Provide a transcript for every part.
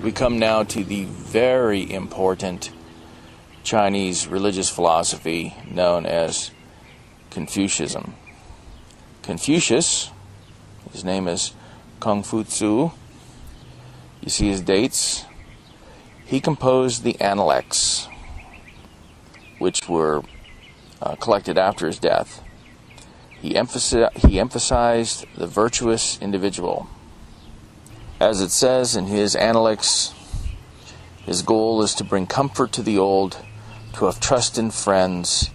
we come now to the very important Chinese religious philosophy known as Confucianism. Confucius, his name is Kung Fu Tzu. You see his dates. He composed the Analects, which were collected after his death. He emphasized the virtuous individual. As it says in his Analects, his goal is to bring comfort to the old, to have trust in friends,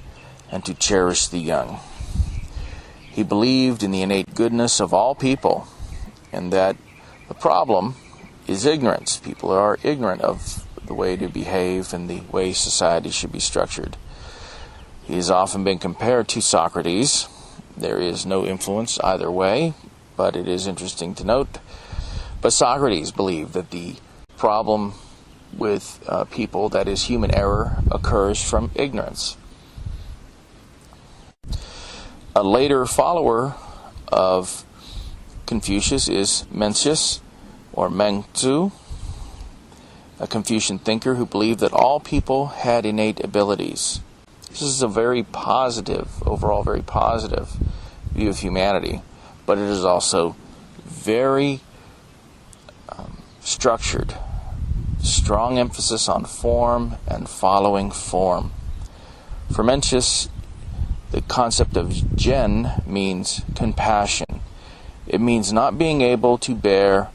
and to cherish the young. He believed in the innate goodness of all people, and that the problem is ignorance. People are ignorant of the way to behave and the way society should be structured. He has often been compared to Socrates. There is no influence either way, but it is interesting to note. But Socrates believed that the problem with people, that is human error, occurs from ignorance. A later follower of Confucius is Mencius, or Meng Tzu, a Confucian thinker who believed that all people had innate abilities. This is a very positive, overall very positive view of humanity, but it is also very structured. Strong emphasis on form and following form. For Mencius, the concept of zhen means compassion. It means not being able to bear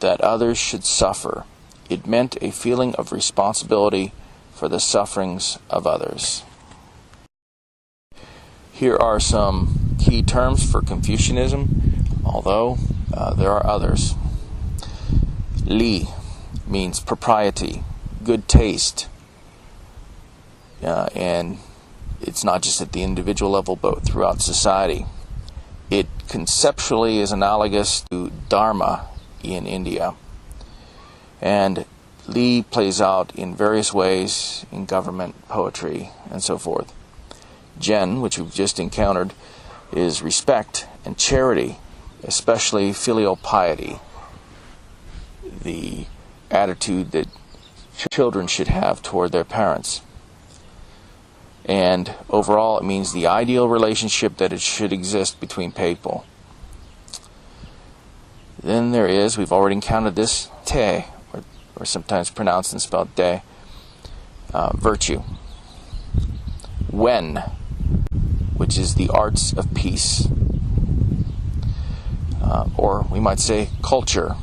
that others should suffer. It meant a feeling of responsibility for the sufferings of others. Here are some key terms for Confucianism, although there are others. Li means propriety, good taste, and it's not just at the individual level, but throughout society. It conceptually is analogous to Dharma in India, and Li plays out in various ways in government, poetry, and so forth. Zhen, which we've just encountered, is respect and charity, especially filial piety, the attitude that children should have toward their parents. And overall, it means the ideal relationship that it should exist between people. Then there is, we've already encountered this, te, or sometimes pronounced and spelled de, virtue. Wen, which is the arts of peace. Or we might say culture.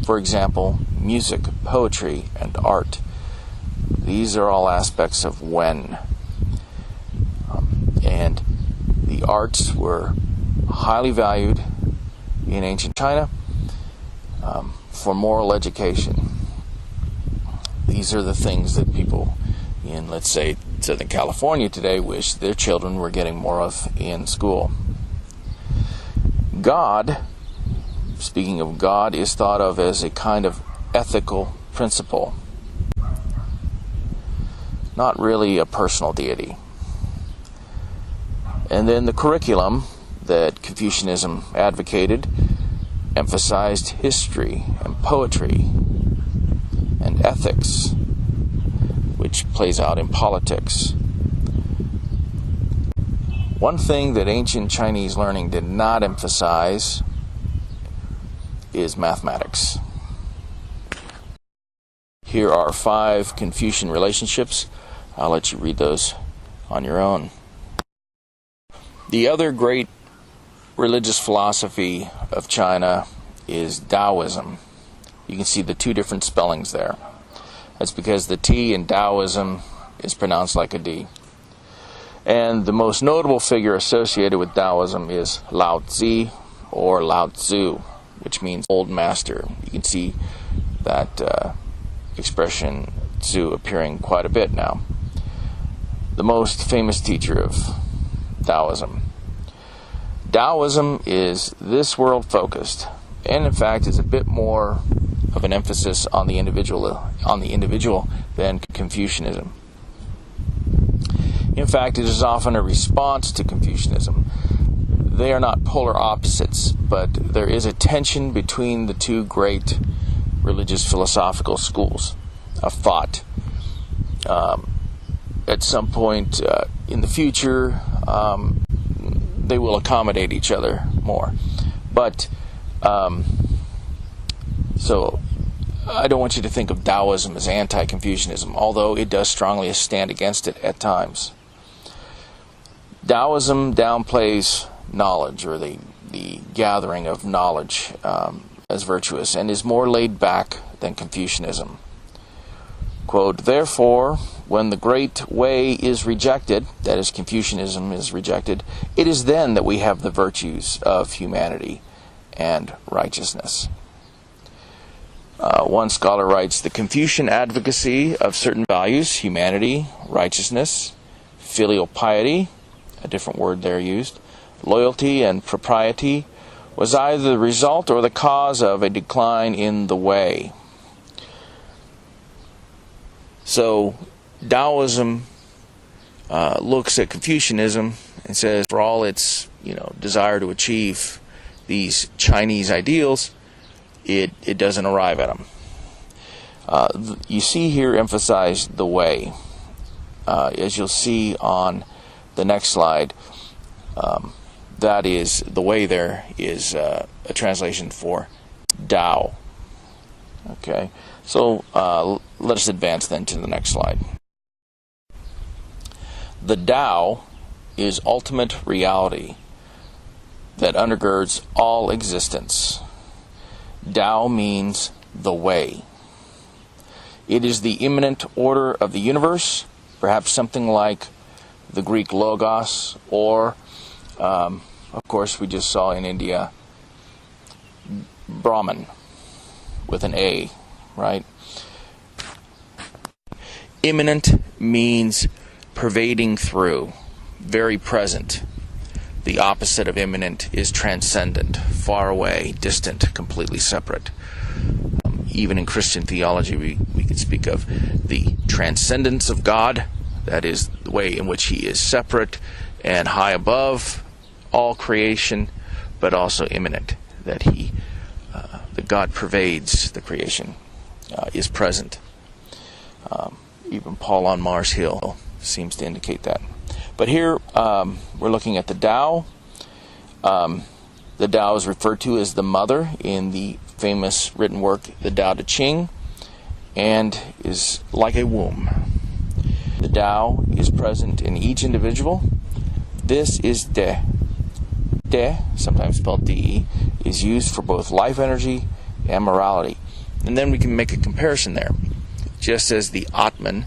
For example, music, poetry, and art. These are all aspects of Wen. And the arts were highly valued in ancient China for moral education. These are the things that people in, let's say, Southern California today wish their children were getting more of in school. God, speaking of God, is thought of as a kind of ethical principle, not really a personal deity. And then the curriculum that Confucianism advocated emphasized history and poetry and ethics, which plays out in politics. One thing that ancient Chinese learning did not emphasize is mathematics. Here are 5 Confucian relationships. I'll let you read those on your own. The other great religious philosophy of China is Taoism. You can see the 2 different spellings there. That's because the T in Taoism is pronounced like a D. And the most notable figure associated with Taoism is Lao Tzu, or Lao Tzu, which means old master. You can see that expression Tzu appearing quite a bit now. The most famous teacher of Taoism. Taoism is this world focused, and in fact is a bit more of an emphasis on the individual than Confucianism. In fact, it is often a response to Confucianism. They are not polar opposites, but there is a tension between the two great religious philosophical schools of thought. At some point in the future, they will accommodate each other more. But so I don't want you to think of Taoism as anti-Confucianism, although it does strongly stand against it at times. Taoism downplays knowledge, or the gathering of knowledge, as virtuous, and is more laid back than Confucianism. Quote, therefore, when the great way is rejected, that is, Confucianism is rejected, it is then that we have the virtues of humanity and righteousness. One scholar writes, the Confucian advocacy of certain values, humanity, righteousness, filial piety, a different word there used, loyalty and propriety, was either the result or the cause of a decline in the way. So Taoism looks at Confucianism and says, for all its desire to achieve these Chinese ideals, it doesn't arrive at them. You see here emphasized the way. As you'll see on the next slide, that is, the way there is a translation for Tao. Okay, so let us advance then to the next slide. The Tao is ultimate reality that undergirds all existence. Tao means the way. It is the immanent order of the universe, perhaps something like the Greek logos, or, of course, we just saw in India, Brahman, with an A, right? Immanent means pervading through, very present. The opposite of immanent is transcendent, far away, distant, completely separate. Even in Christian theology, we can speak of the transcendence of God, that is the way in which He is separate and high above all creation, but also immanent, that that God pervades the creation, is present. Even Paul on Mars Hill seems to indicate that. But here we're looking at the Tao. The Tao is referred to as the mother in the famous written work, the Tao Te Ching, and is like a womb. The Tao is present in each individual. This is De. De, sometimes spelled De, is used for both life energy and morality. And then we can make a comparison there. Just as the Atman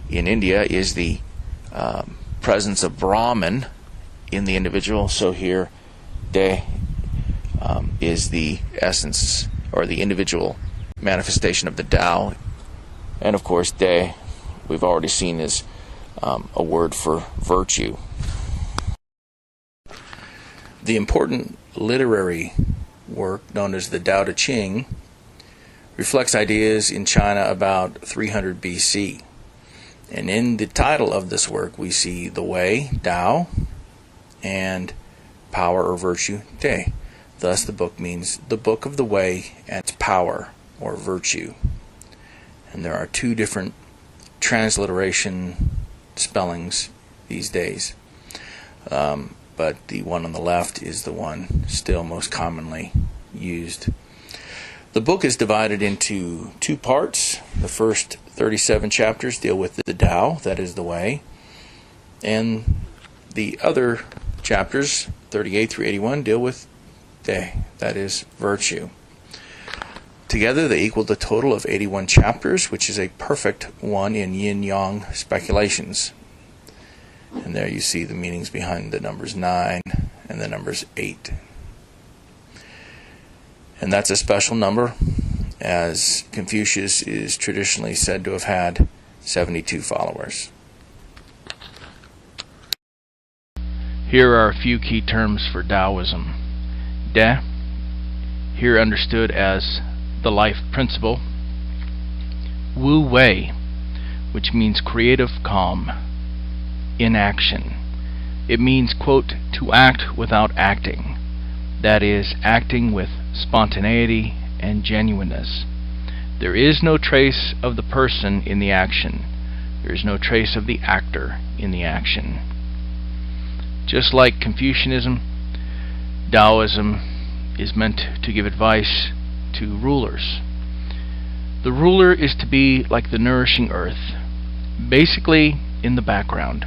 in India is the presence of Brahman in the individual, so here De is the essence or the individual manifestation of the Tao. And of course, De, we've already seen, is a word for virtue. The important literary work known as the Tao Te Ching reflects ideas in China about 300 BC. And in the title of this work, we see the way, Tao, and power or virtue, Te. Thus, the book means the book of the way and its power or virtue. And there are two different transliteration spellings these days. But the one on the left is the one still most commonly used. The book is divided into two parts. The first 37 chapters deal with the Tao, that is the way, and the other chapters, 38 through 81, deal with Te, that is virtue. Together they equal the total of 81 chapters, which is a perfect one in yin-yang speculations. And there you see the meanings behind the numbers 9 and the numbers 8. And that's a special number, as Confucius is traditionally said to have had 72 followers. Here are a few key terms for Taoism. De, here understood as the life principle. Wu Wei, which means creative calm, inaction. It means, quote, to act without acting. That is, acting with spontaneity and genuineness. There is no trace of the person in the action. There is no trace of the actor in the action. Just like Confucianism, Taoism is meant to give advice to rulers. The ruler is to be like the nourishing earth, basically in the background.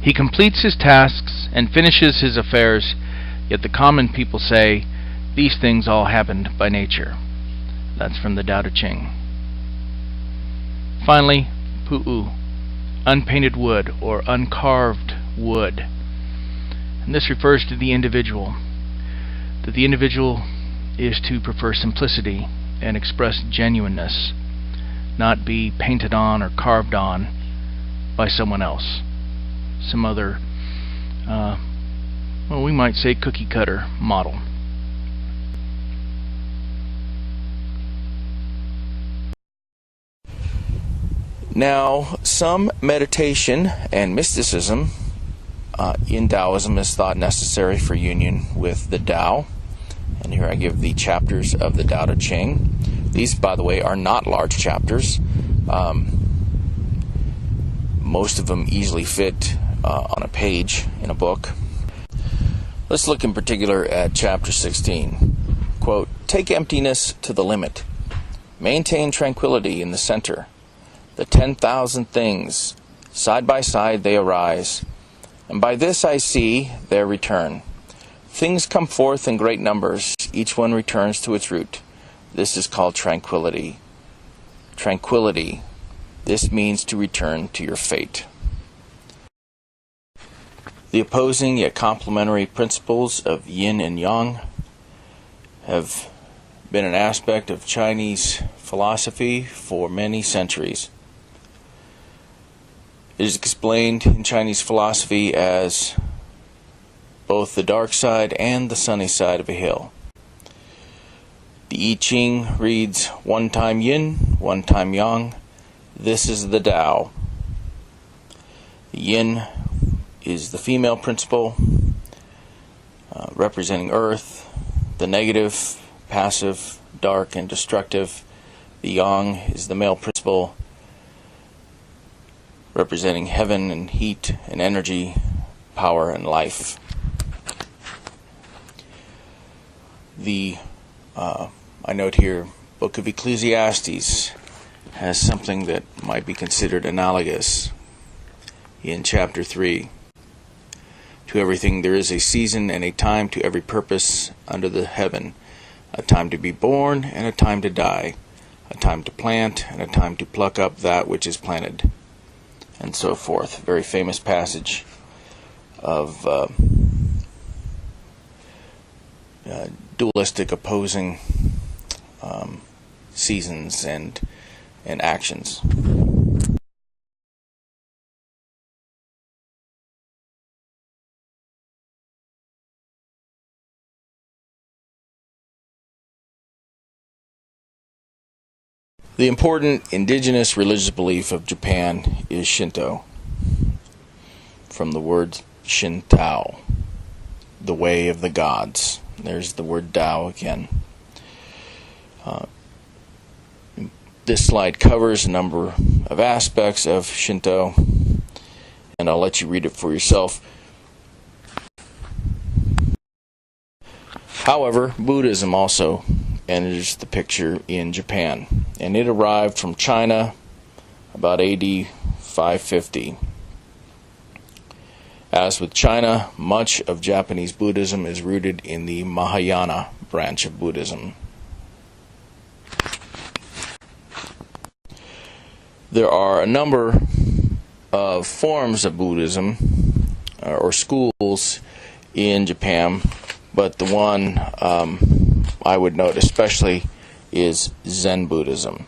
He completes his tasks and finishes his affairs, yet the common people say, these things all happened by nature. That's from the Tao Te Ching. Finally, Pu'u, unpainted wood or uncarved wood. And this refers to the individual, that the individual is to prefer simplicity and express genuineness, not be painted on or carved on by someone else, some other, we might say cookie cutter model. Now, some meditation and mysticism in Taoism is thought necessary for union with the Tao. And here I give the chapters of the Tao Te Ching. These, by the way, are not large chapters. Most of them easily fit on a page in a book. Let's look in particular at chapter 16. Quote, take emptiness to the limit. Maintain tranquility in the center. The 10,000 things, side by side they arise, and by this I see their return. Things come forth in great numbers, each one returns to its root. This is called tranquility. Tranquility. This means to return to your fate. The opposing yet complementary principles of yin and yang have been an aspect of Chinese philosophy for many centuries. It is explained in Chinese philosophy as both the dark side and the sunny side of a hill. The I Ching reads, one time yin, one time yang. This is the Tao. The yin is the female principle, representing earth, the negative, passive, dark, and destructive. The yang is the male principle, representing heaven and heat and energy, power and life. I note here, Book of Ecclesiastes has something that might be considered analogous in chapter 3. To everything there is a season and a time to every purpose under the heaven, a time to be born and a time to die, a time to plant and a time to pluck up that which is planted, and so forth. Very famous passage of dualistic opposing seasons and actions. The important indigenous religious belief of Japan is Shinto, from the word Shintao, the way of the gods. There's the word Tao again. This slide covers a number of aspects of Shinto, and I'll let you read it for yourself. However, Buddhism also enters the picture in Japan, and it arrived from China about AD 550. As with China, much of Japanese Buddhism is rooted in the Mahayana branch of Buddhism. There are a number of forms of Buddhism or schools in Japan, but the one I would note especially is Zen Buddhism,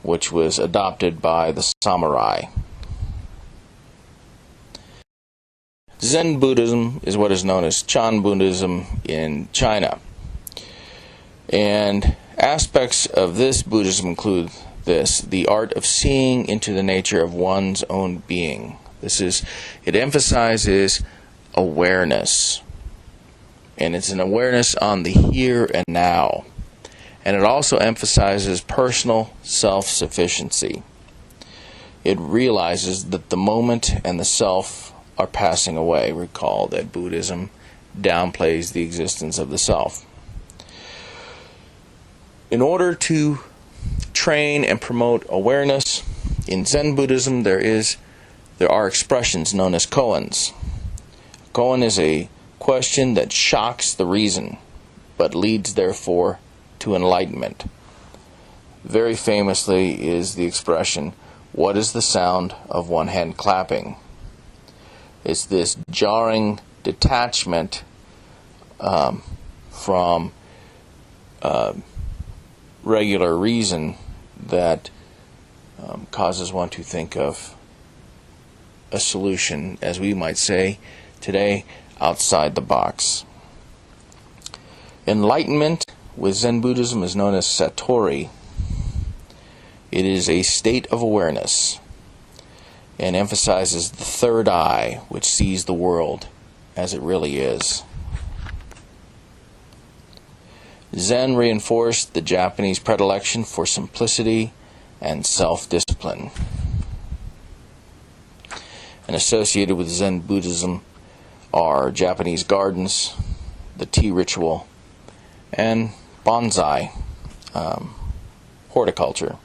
which was adopted by the samurai. Zen Buddhism is what is known as Chan Buddhism in China. And aspects of this Buddhism include the art of seeing into the nature of one's own being. It emphasizes awareness. And it's an awareness on the here and now. and it also emphasizes personal self-sufficiency. It realizes that the moment and the self are passing away. Recall that Buddhism downplays the existence of the self. In order to train and promote awareness, in Zen Buddhism there are expressions known as koans. Koan is a question that shocks the reason, but leads therefore to enlightenment. Very famously is the expression, "What is the sound of one hand clapping?" It's this jarring detachment from regular reason that causes one to think of a solution, as we might say today, outside the box. Enlightenment with Zen Buddhism is known as Satori. It is a state of awareness and emphasizes the third eye, which sees the world as it really is. Zen reinforced the Japanese predilection for simplicity and self-discipline. And associated with Zen Buddhism are Japanese gardens, the tea ritual, and bonsai, horticulture.